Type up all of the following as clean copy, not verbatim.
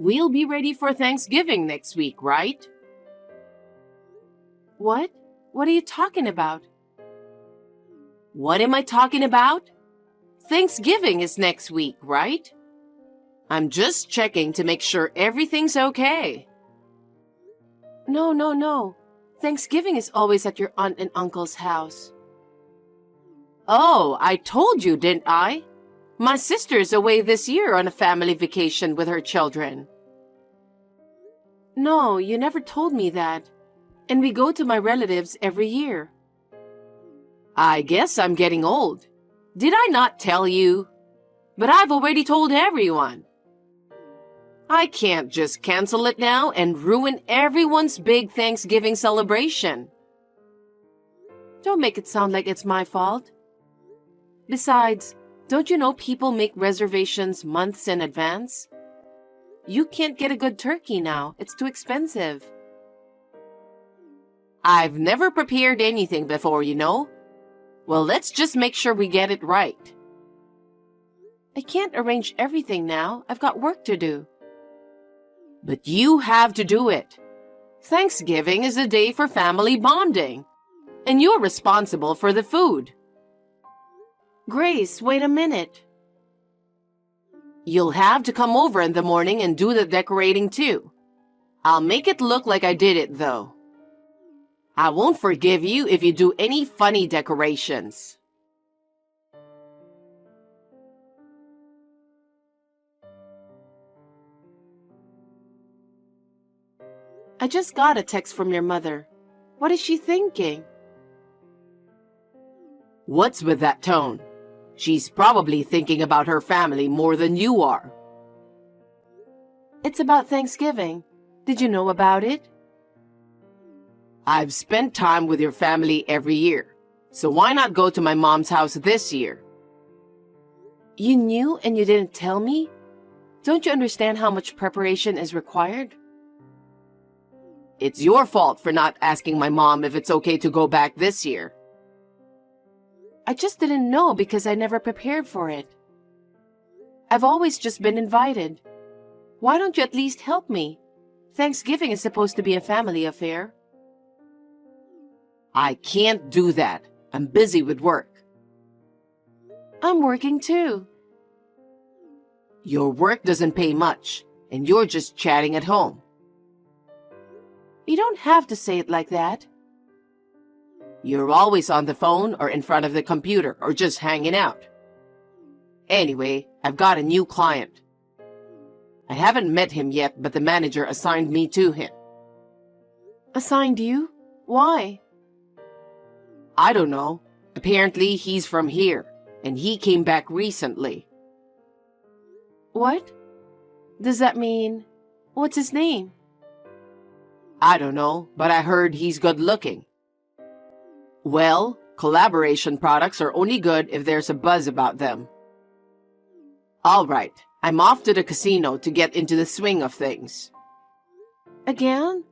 We'll be ready for Thanksgiving next week, right? What? What are you talking about? What am I talking about? Thanksgiving is next week, right? I'm just checking to make sure everything's okay. No. Thanksgiving is always at your aunt and uncle's house. Oh, I told you, didn't I? My sister's away this year on a family vacation with her children. No, you never told me that. And we go to my relatives every year. I guess I'm getting old. Did I not tell you? But I've already told everyone. I can't just cancel it now and ruin everyone's big Thanksgiving celebration. Don't make it sound like it's my fault. Besides, don't you know people make reservations months in advance? You can't get a good turkey now. It's too expensive. I've never prepared anything before, you know. Well, let's just make sure we get it right. I can't arrange everything now. I've got work to do. But you have to do it. Thanksgiving is a day for family bonding, and you're responsible for the food. Grace, wait a minute. You'll have to come over in the morning and do the decorating too. I'll make it look like I did it, though. I won't forgive you if you do any funny decorations. I just got a text from your mother. What is she thinking? What's with that tone? She's probably thinking about her family more than you are. It's about Thanksgiving. Did you know about it? I've spent time with your family every year, so why not go to my mom's house this year? You knew and you didn't tell me? Don't you understand how much preparation is required? It's your fault for not asking my mom if it's okay to go back this year. I just didn't know because I never prepared for it. I've always just been invited. Why don't you at least help me? Thanksgiving is supposed to be a family affair. I can't do that. I'm busy with work. I'm working too. Your work doesn't pay much, and you're just chatting at home. You don't have to say it like that. You're always on the phone or in front of the computer or just hanging out. Anyway, I've got a new client. I haven't met him yet, but the manager assigned me to him. Assigned you? Why? I don't know. Apparently, he's from here, and he came back recently. What? Does that mean... What's his name? I don't know, but I heard he's good looking. Well, collaboration products are only good if there's a buzz about them. All right, I'm off to the casino to get into the swing of things. Again?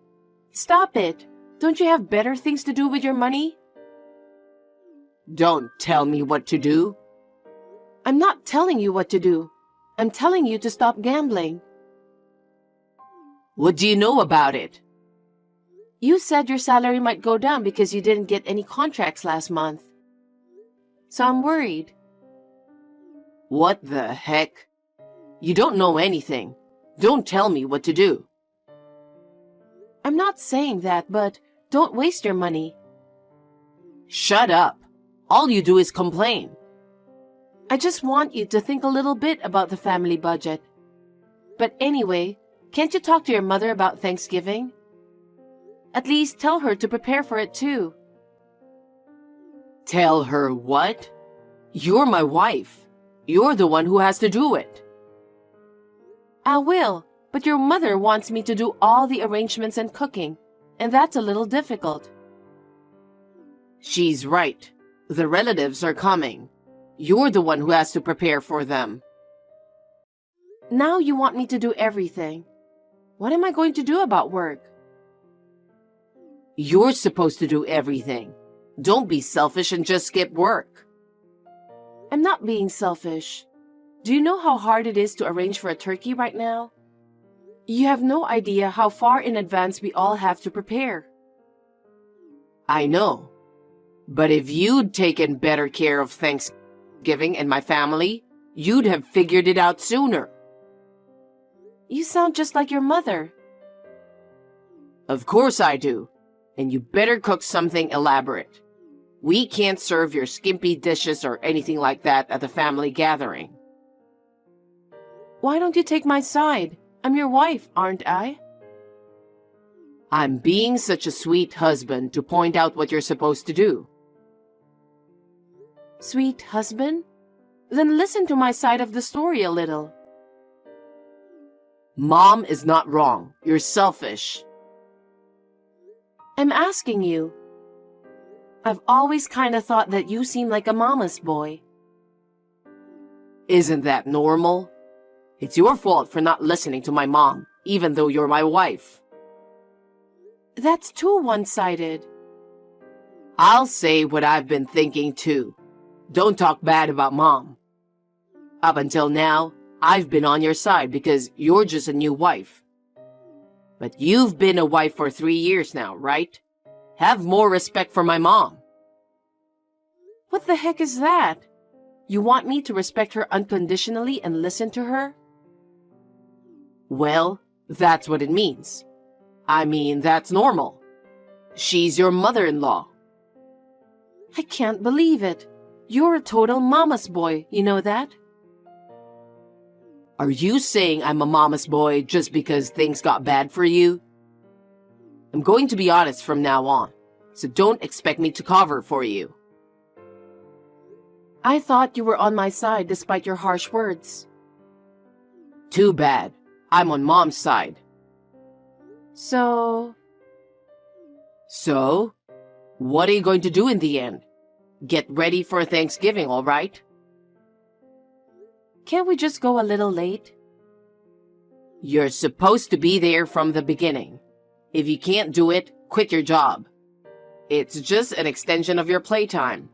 Stop it. Don't you have better things to do with your money? Don't tell me what to do. I'm not telling you what to do. I'm telling you to stop gambling. What do you know about it? You said your salary might go down because you didn't get any contracts last month. So I'm worried. What the heck? You don't know anything. Don't tell me what to do. I'm not saying that, but don't waste your money. Shut up. All you do is complain. I just want you to think a little bit about the family budget. But anyway, can't you talk to your mother about Thanksgiving? At least tell her to prepare for it too. Tell her what? You're my wife. You're the one who has to do it. I will, but your mother wants me to do all the arrangements and cooking, and that's a little difficult. She's right. The relatives are coming. You're the one who has to prepare for them. Now you want me to do everything. What am I going to do about work? You're supposed to do everything. Don't be selfish and just skip work. I'm not being selfish. Do you know how hard it is to arrange for a turkey right now? You have no idea how far in advance we all have to prepare. I know. But if you'd taken better care of Thanksgiving and my family, you'd have figured it out sooner. You sound just like your mother. Of course I do. And you better cook something elaborate. We can't serve your skimpy dishes or anything like that at the family gathering. Why don't you take my side? I'm your wife, aren't I? I'm being such a sweet husband to point out what you're supposed to do. Sweet husband? Then listen to my side of the story a little. Mom is not wrong. You're selfish. I'm asking you. I've always kind of thought that you seem like a mama's boy. Isn't that normal? It's your fault for not listening to my mom, even though you're my wife. That's too one-sided. I'll say what I've been thinking too. Don't talk bad about Mom. Up until now, I've been on your side because you're just a new wife. But you've been a wife for 3 years now, right? Have more respect for my mom. What the heck is that? You want me to respect her unconditionally and listen to her? Well, that's what it means. I mean, that's normal. She's your mother-in-law. I can't believe it. You're a total mama's boy, you know that? Are you saying I'm a mama's boy just because things got bad for you? I'm going to be honest from now on, so don't expect me to cover for you. I thought you were on my side despite your harsh words. Too bad. I'm on Mom's side. So, what are you going to do in the end? Get ready for Thanksgiving, all right? can't we just go a little late? You're supposed to be there from the beginning. If you can't do it, quit your job. It's just an extension of your playtime.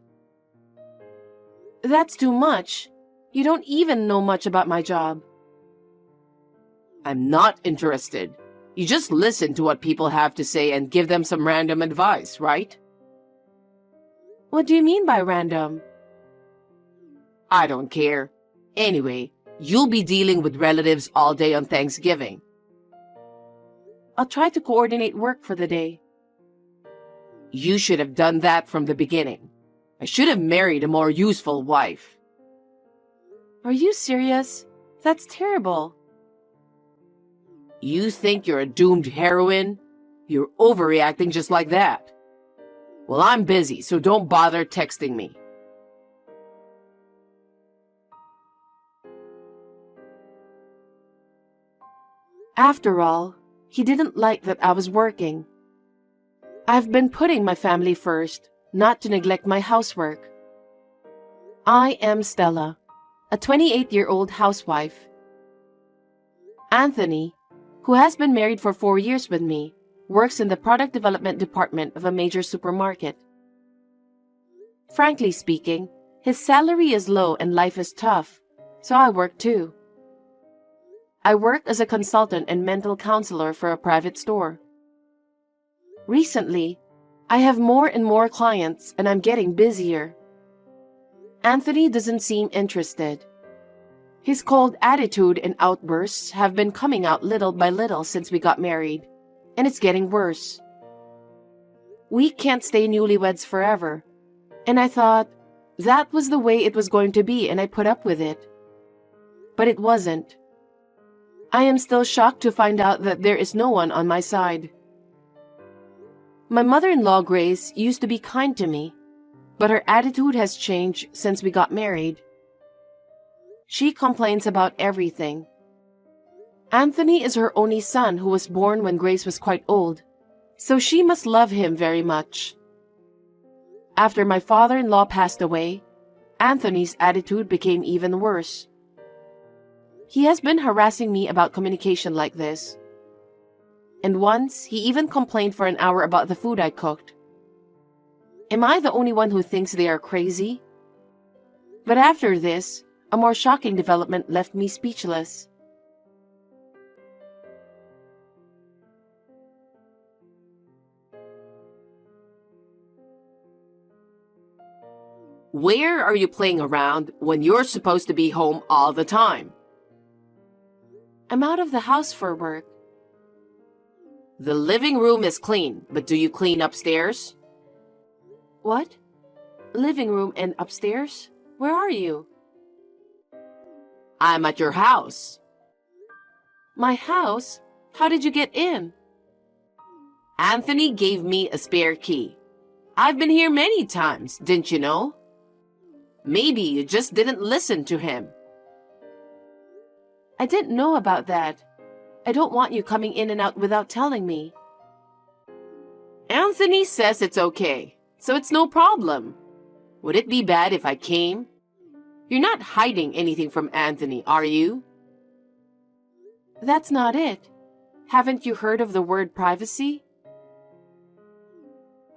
That's too much. You don't even know much about my job. I'm not interested. You just listen to what people have to say and give them some random advice, right? What do you mean by random? I don't care. Anyway, you'll be dealing with relatives all day on Thanksgiving. I'll try to coordinate work for the day. You should have done that from the beginning. I should have married a more useful wife. Are you serious? That's terrible. You think you're a doomed heroine? You're overreacting just like that. Well, I'm busy, so don't bother texting me. After all, he didn't like that I was working. I've been putting my family first, not to neglect my housework. I am Stella, a 28-year-old housewife. Anthony, who has been married for 4 years with me, works in the product development department of a major supermarket. Frankly speaking, his salary is low and life is tough, so I work too. I work as a consultant and mental counselor for a private store. Recently, I have more and more clients and I'm getting busier. Anthony doesn't seem interested. His cold attitude and outbursts have been coming out little by little since we got married, and it's getting worse. We can't stay newlyweds forever, and I thought that was the way it was going to be and I put up with it. But it wasn't. I am still shocked to find out that there is no one on my side. My mother-in-law, Grace, used to be kind to me, but her attitude has changed since we got married. She complains about everything. Anthony is her only son who was born when Grace was quite old, so she must love him very much. After my father-in-law passed away, Anthony's attitude became even worse. He has been harassing me about communication like this. And once, he even complained for an hour about the food I cooked. Am I the only one who thinks they are crazy? But after this, a more shocking development left me speechless. Where are you playing around when you're supposed to be home all the time? I'm out of the house for work. The living room is clean, but do you clean upstairs? What? Living room and upstairs? Where are you? I'm at your house. My house? How did you get in? Anthony gave me a spare key. I've been here many times, didn't you know? Maybe you just didn't listen to him. I didn't know about that. I don't want you coming in and out without telling me. Anthony says it's okay, so it's no problem. Would it be bad if I came? You're not hiding anything from Anthony, are you? That's not it. Haven't you heard of the word privacy?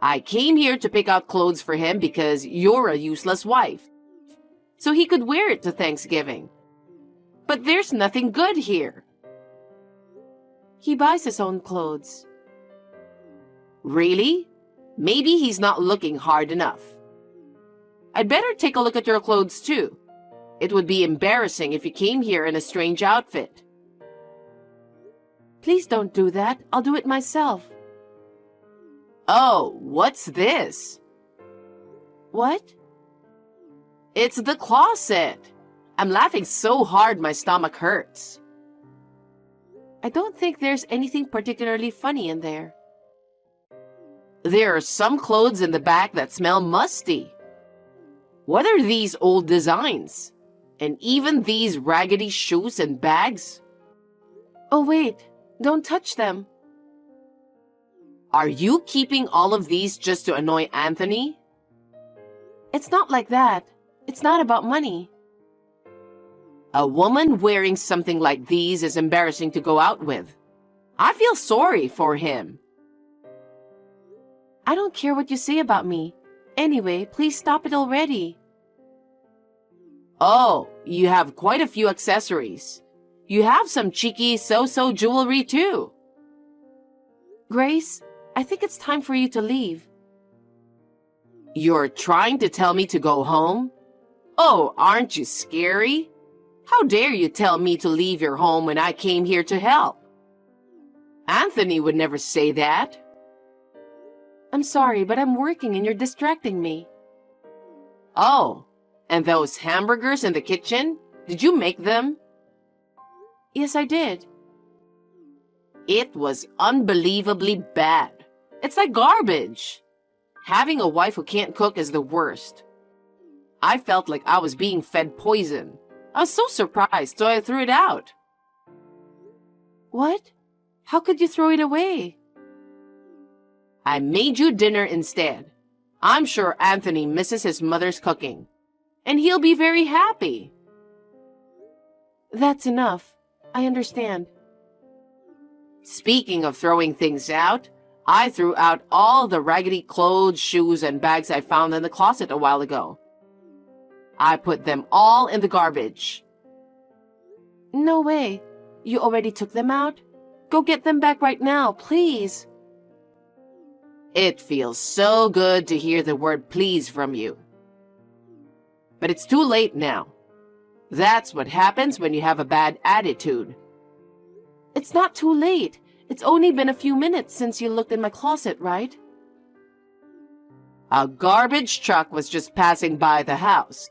I came here to pick out clothes for him because you're a useless wife, so he could wear it to Thanksgiving. But there's nothing good here. He buys his own clothes. Really? Maybe he's not looking hard enough. I'd better take a look at your clothes too. It would be embarrassing if you came here in a strange outfit. Please don't do that. I'll do it myself. Oh, what's this? What? It's the closet. I'm laughing so hard my stomach hurts. I don't think there's anything particularly funny in there. There are some clothes in the back that smell musty. What are these old designs? And even these raggedy shoes and bags? Oh, wait. Don't touch them. Are you keeping all of these just to annoy Anthony? It's not like that. It's not about money. A woman wearing something like these is embarrassing to go out with. I feel sorry for him. I don't care what you say about me. Anyway, please stop it already. Oh, you have quite a few accessories. You have some cheeky so-so jewelry too. Grace, I think it's time for you to leave. You're trying to tell me to go home? Oh, aren't you scary? How dare you tell me to leave your home when I came here to help? Anthony would never say that. I'm sorry, but I'm working and you're distracting me. Oh, and those hamburgers in the kitchen? Did you make them? Yes, I did. It was unbelievably bad. It's like garbage. Having a wife who can't cook is the worst. I felt like I was being fed poison. I was so surprised, so I threw it out. What? How could you throw it away? I made you dinner instead. I'm sure Anthony misses his mother's cooking, and he'll be very happy. That's enough. I understand. Speaking of throwing things out, I threw out all the raggedy clothes, shoes, and bags I found in the closet a while ago. I put them all in the garbage. No way. You already took them out? Go get them back right now, please. It feels so good to hear the word please from you. But it's too late now. That's what happens when you have a bad attitude. It's not too late. It's only been a few minutes since you looked in my closet, right? A garbage truck was just passing by the house,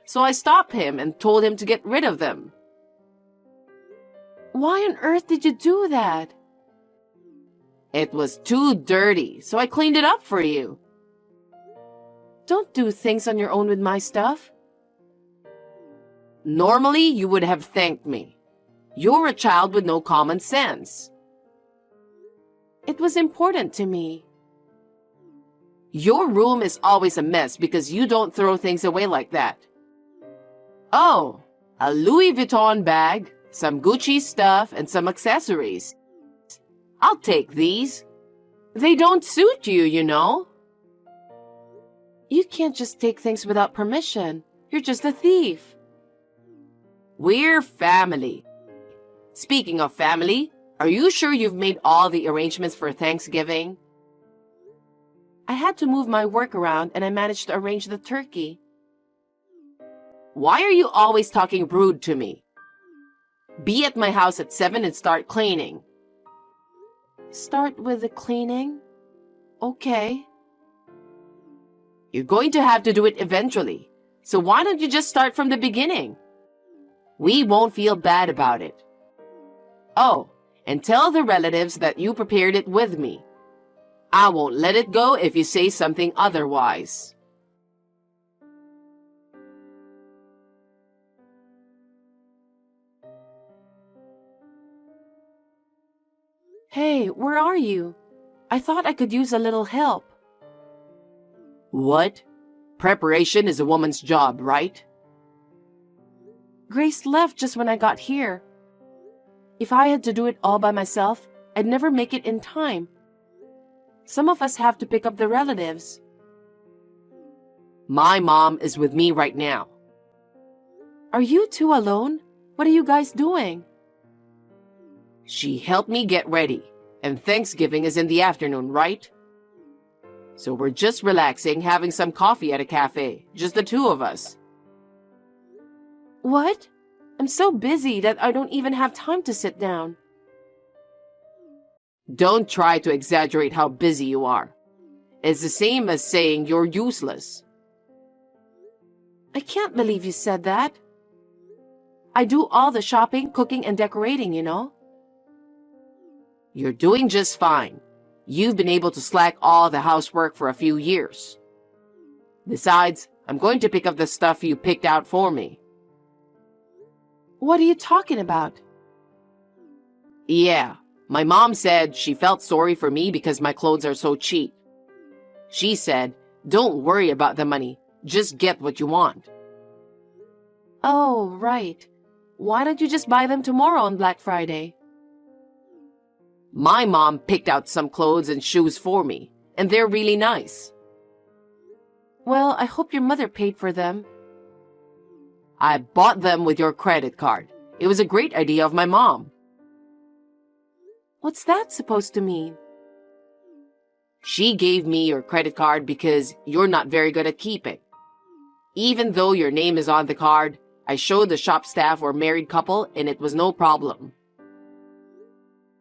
so I stopped him and told him to get rid of them. Why on earth did you do that? It was too dirty, so I cleaned it up for you. Don't do things on your own with my stuff. Normally, you would have thanked me. You're a child with no common sense. It was important to me. Your room is always a mess because you don't throw things away like that. Oh, a Louis Vuitton bag, some Gucci stuff, and some accessories. I'll take these. They don't suit you, you know. You can't just take things without permission. You're just a thief. We're family. Speaking of family, are you sure you've made all the arrangements for Thanksgiving? I had to move my work around and I managed to arrange the turkey. Why are you always talking rude to me? Be at my house at 7 and start cleaning. Start with the cleaning? Okay. You're going to have to do it eventually, so why don't you just start from the beginning? We won't feel bad about it. Oh, and tell the relatives that you prepared it with me. I won't let it go if you say something otherwise. Hey, where are you? I thought I could use a little help. What? Preparation is a woman's job, right? Grace left just when I got here. If I had to do it all by myself, I'd never make it in time. Some of us have to pick up the relatives. My mom is with me right now. Are you two alone? What are you guys doing? She helped me get ready, and Thanksgiving is in the afternoon, right? So we're just relaxing, having some coffee at a cafe, just the two of us. What? I'm so busy that I don't even have time to sit down. Don't try to exaggerate how busy you are. It's the same as saying you're useless. I can't believe you said that. I do all the shopping, cooking, and decorating, you know. You're doing just fine. You've been able to slack all the housework for a few years. Besides, I'm going to pick up the stuff you picked out for me. What are you talking about? Yeah, my mom said she felt sorry for me because my clothes are so cheap. She said, don't worry about the money, just get what you want. Oh, right. Why don't you just buy them tomorrow on Black Friday? My mom picked out some clothes and shoes for me, and they're really nice. Well, I hope your mother paid for them. I bought them with your credit card. It was a great idea of my mom. What's that supposed to mean? She gave me your credit card because you're not very good at keeping. Even though your name is on the card, I showed the shop staff we're a married couple and it was no problem.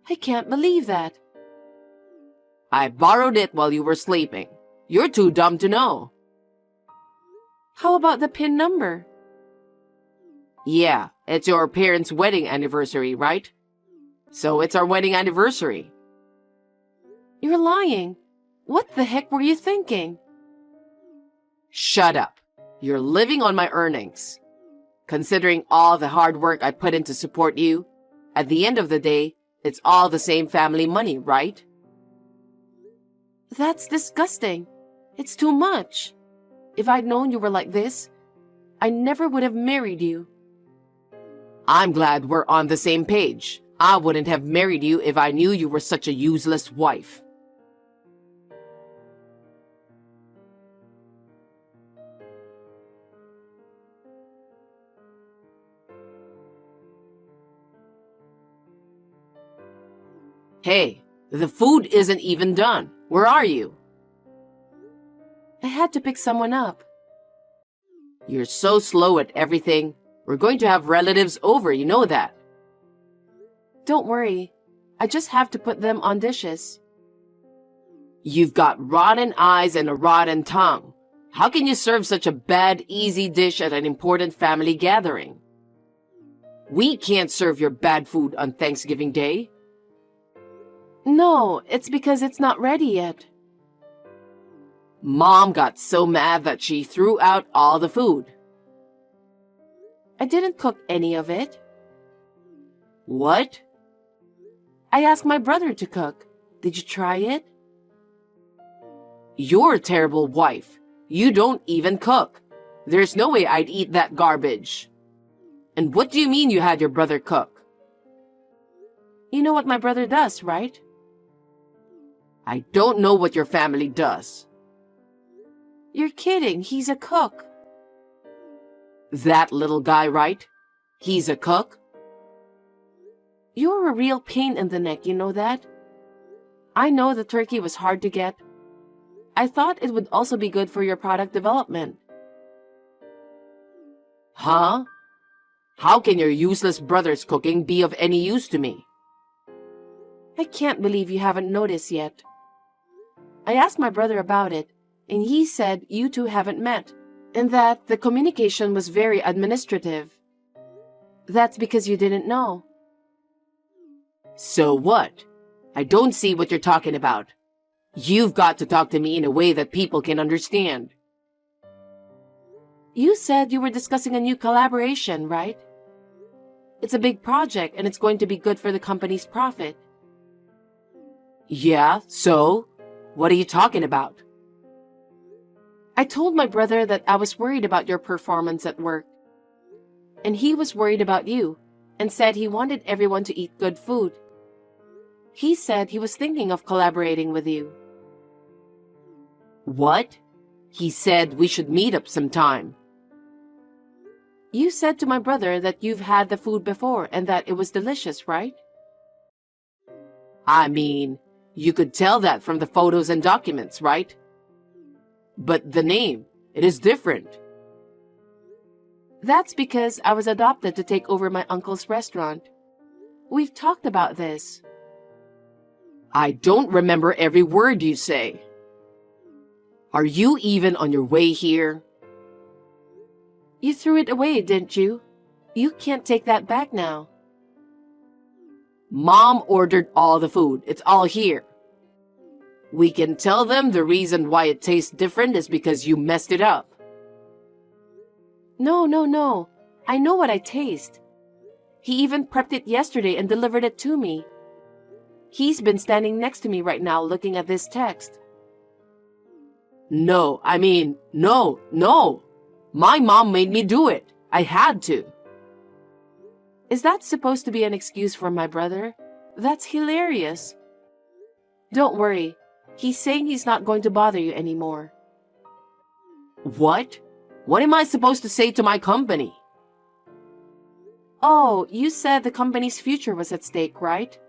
I can't believe that. I borrowed it while you were sleeping. You're too dumb to know. How about the PIN number? Yeah, it's your parents' wedding anniversary, right? So it's our wedding anniversary. You're lying. What the heck were you thinking? Shut up. You're living on my earnings. Considering all the hard work I put in to support you, at the end of the day, it's all the same family money, right? That's disgusting. It's too much. If I'd known you were like this, I never would have married you. I'm glad we're on the same page. I wouldn't have married you if I knew you were such a useless wife. Hey, the food isn't even done. Where are you? I had to pick someone up. You're so slow at everything. We're going to have relatives over, you know that. Don't worry. I just have to put them on dishes. You've got rotten eyes and a rotten tongue. How can you serve such a bad, easy dish at an important family gathering? We can't serve your bad food on Thanksgiving Day. No, it's because it's not ready yet. Mom got so mad that she threw out all the food. I didn't cook any of it. What? I asked my brother to cook. Did you try it? You're a terrible wife. You don't even cook. There's no way I'd eat that garbage. And what do you mean you had your brother cook? You know what my brother does, right? I don't know what your family does. You're kidding. He's a cook. That little guy, right? He's a cook? You're a real pain in the neck, you know that? I know the turkey was hard to get. I thought it would also be good for your product development. Huh? How can your useless brother's cooking be of any use to me? I can't believe you haven't noticed yet. I asked my brother about it, and he said you two haven't met, and that the communication was very administrative. That's because you didn't know. So what? I don't see what you're talking about. You've got to talk to me in a way that people can understand. You said you were discussing a new collaboration, right? It's a big project and it's going to be good for the company's profit. Yeah, so? What are you talking about? I told my brother that I was worried about your performance at work. And he was worried about you and said he wanted everyone to eat good food. He said he was thinking of collaborating with you. What? He said we should meet up sometime. You said to my brother that you've had the food before and that it was delicious, right? I mean, you could tell that from the photos and documents, right? But the name, it is different. That's because I was adopted to take over my uncle's restaurant. We've talked about this. I don't remember every word you say. Are you even on your way here? You threw it away, didn't you? You can't take that back now. Mom ordered all the food. It's all here. We can tell them the reason why it tastes different is because you messed it up. No. I know what I taste. He even prepped it yesterday and delivered it to me. He's been standing next to me right now looking at this text. No. My mom made me do it. I had to. Is that supposed to be an excuse for my brother? That's hilarious. Don't worry. He's saying he's not going to bother you anymore. What? What am I supposed to say to my company? Oh, you said the company's future was at stake, right?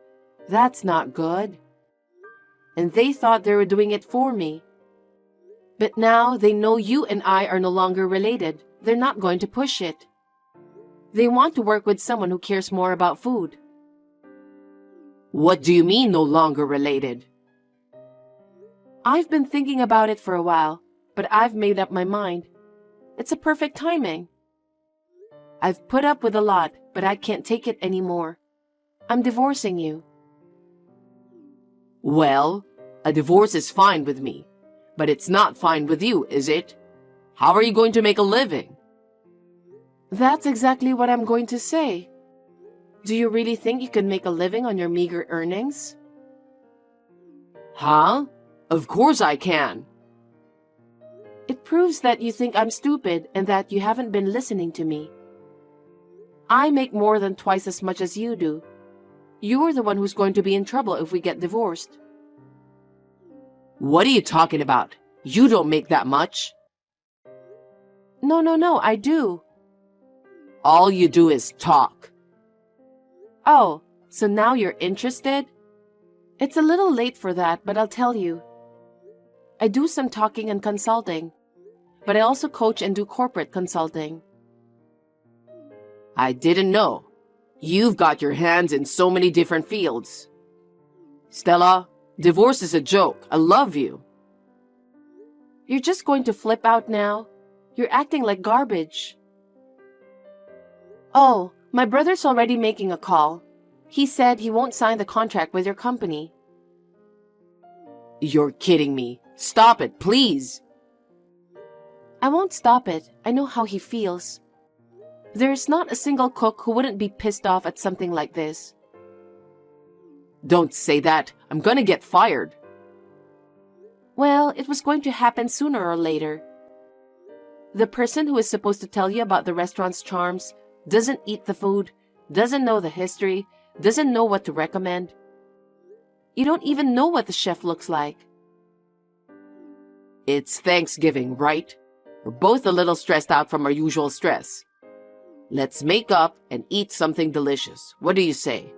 That's not good. And they thought they were doing it for me. But now they know you and I are no longer related. They're not going to push it. They want to work with someone who cares more about food. What do you mean no longer related? I've been thinking about it for a while, but I've made up my mind. It's a perfect timing. I've put up with a lot, but I can't take it anymore. I'm divorcing you. Well, a divorce is fine with me, but it's not fine with you, is it? How are you going to make a living? That's exactly what I'm going to say. Do you really think you can make a living on your meager earnings? Huh? Of course I can. It proves that you think I'm stupid and that you haven't been listening to me. I make more than twice as much as you do. You're the one who's going to be in trouble if we get divorced. What are you talking about? You don't make that much. No, I do. All you do is talk. Oh, so now you're interested? It's a little late for that, but I'll tell you. I do some talking and consulting, but I also coach and do corporate consulting. I didn't know. You've got your hands in so many different fields. Stella, divorce is a joke. I love you. You're just going to flip out now? You're acting like garbage. Oh, my brother's already making a call. He said he won't sign the contract with your company. You're kidding me. Stop it, please. I won't stop it. I know how he feels. There's not a single cook who wouldn't be pissed off at something like this. Don't say that. I'm gonna get fired. Well, it was going to happen sooner or later. The person who is supposed to tell you about the restaurant's charms doesn't eat the food, doesn't know the history, doesn't know what to recommend. You don't even know what the chef looks like. It's Thanksgiving, right? We're both a little stressed out from our usual stress. Let's make up and eat something delicious. What do you say?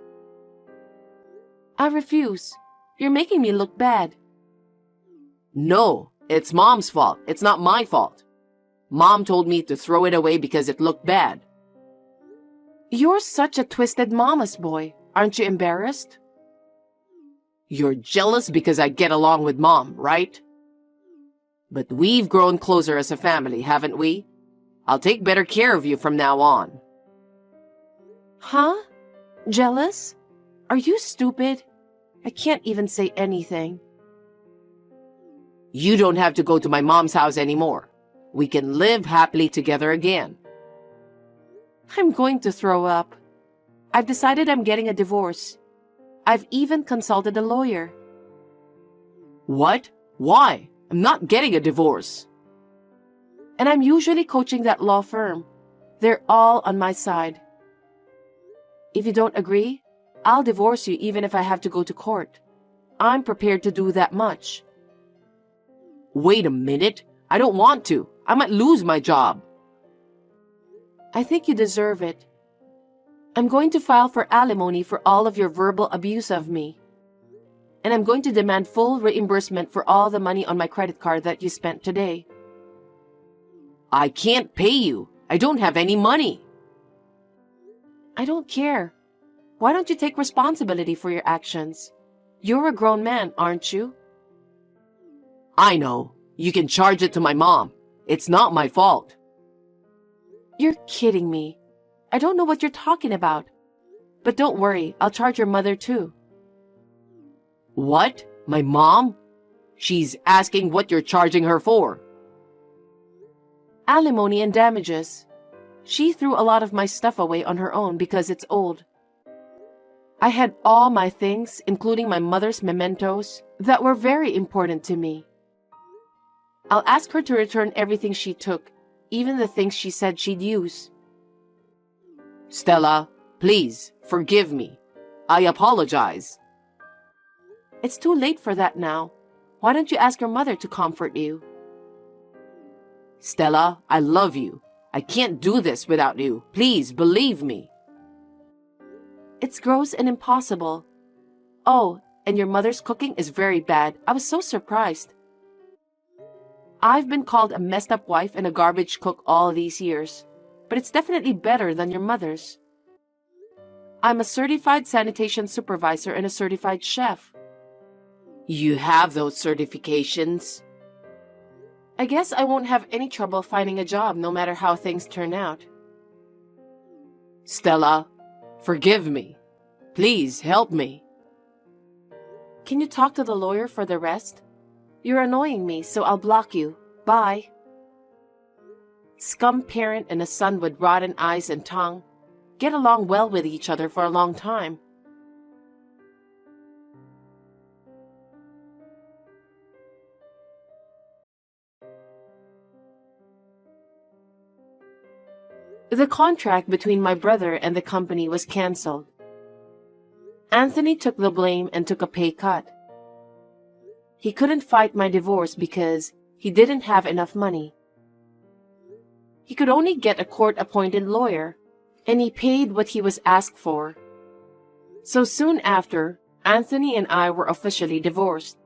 I refuse. You're making me look bad. No, It's Mom's fault. It's not my fault. Mom told me to throw it away because it looked bad. You're such a twisted mama's boy. Aren't you embarrassed? You're jealous because I get along with Mom, right? But we've grown closer as a family, haven't we? I'll take better care of you from now on. Huh? Jealous? Are you stupid? I can't even say anything. You don't have to go to my mom's house anymore. We can live happily together again. I'm going to throw up. I've decided I'm getting a divorce. I've even consulted a lawyer. What? Why? I'm not getting a divorce. And I'm usually coaching that law firm. They're all on my side. If you don't agree, I'll divorce you even if I have to go to court. I'm prepared to do that much. Wait a minute. I don't want to. I might lose my job. I think you deserve it. I'm going to file for alimony for all of your verbal abuse of me. And I'm going to demand full reimbursement for all the money on my credit card that you spent today. I can't pay you. I don't have any money. I don't care. Why don't you take responsibility for your actions? You're a grown man, aren't you? I know. You can charge it to my mom. It's not my fault. You're kidding me. I don't know what you're talking about. But don't worry, I'll charge your mother too. What? My mom? She's asking what you're charging her for. Alimony and damages. She threw a lot of my stuff away on her own because it's old. I had all my things, including my mother's mementos, that were very important to me. I'll ask her to return everything she took, even the things she said she'd use. Stella, please, forgive me. I apologize. It's too late for that now. Why don't you ask your mother to comfort you? Stella, I love you. I can't do this without you. Please, believe me. It's gross and impossible. Oh, and your mother's cooking is very bad. I was so surprised. I've been called a messed up wife and a garbage cook all these years, but it's definitely better than your mother's. I'm a certified sanitation supervisor and a certified chef. You have those certifications? I guess I won't have any trouble finding a job no matter how things turn out. Stella, forgive me. Please help me. Can you talk to the lawyer for the rest? You're annoying me, so I'll block you. Bye. Scum parent and a son with rotten eyes and tongue get along well with each other for a long time. The contract between my brother and the company was canceled. Anthony took the blame and took a pay cut. He couldn't fight my divorce because he didn't have enough money. He could only get a court-appointed lawyer, and he paid what he was asked for. So soon after, Anthony and I were officially divorced.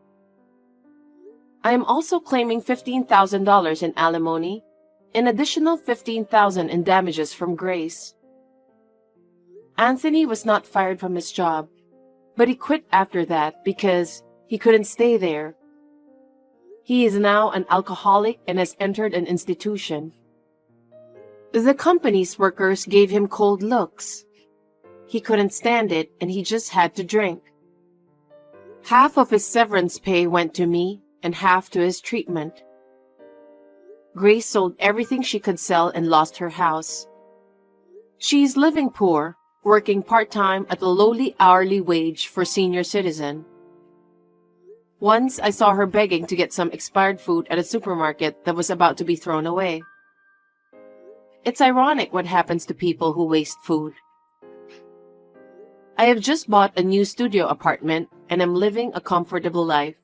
I am also claiming $15,000 in alimony, an additional $15,000 in damages from Grace. Anthony was not fired from his job, but he quit after that because he couldn't stay there. He is now an alcoholic and has entered an institution. The company's workers gave him cold looks. He couldn't stand it and he just had to drink. Half of his severance pay went to me and half to his treatment. Grace sold everything she could sell and lost her house. She's living poor, working part-time at a lowly hourly wage for senior citizen. Once I saw her begging to get some expired food at a supermarket that was about to be thrown away. It's ironic what happens to people who waste food. I have just bought a new studio apartment and am living a comfortable life.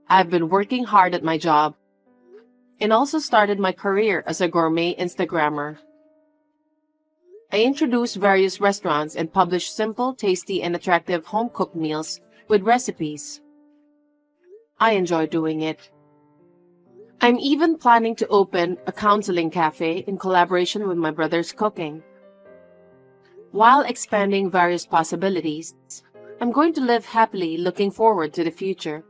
I've been working hard at my job and also started my career as a gourmet Instagrammer. I introduce various restaurants and publish simple, tasty, and attractive home-cooked meals with recipes. I enjoy doing it. I'm even planning to open a counseling cafe in collaboration with my brother's cooking. While expanding various possibilities, I'm going to live happily looking forward to the future.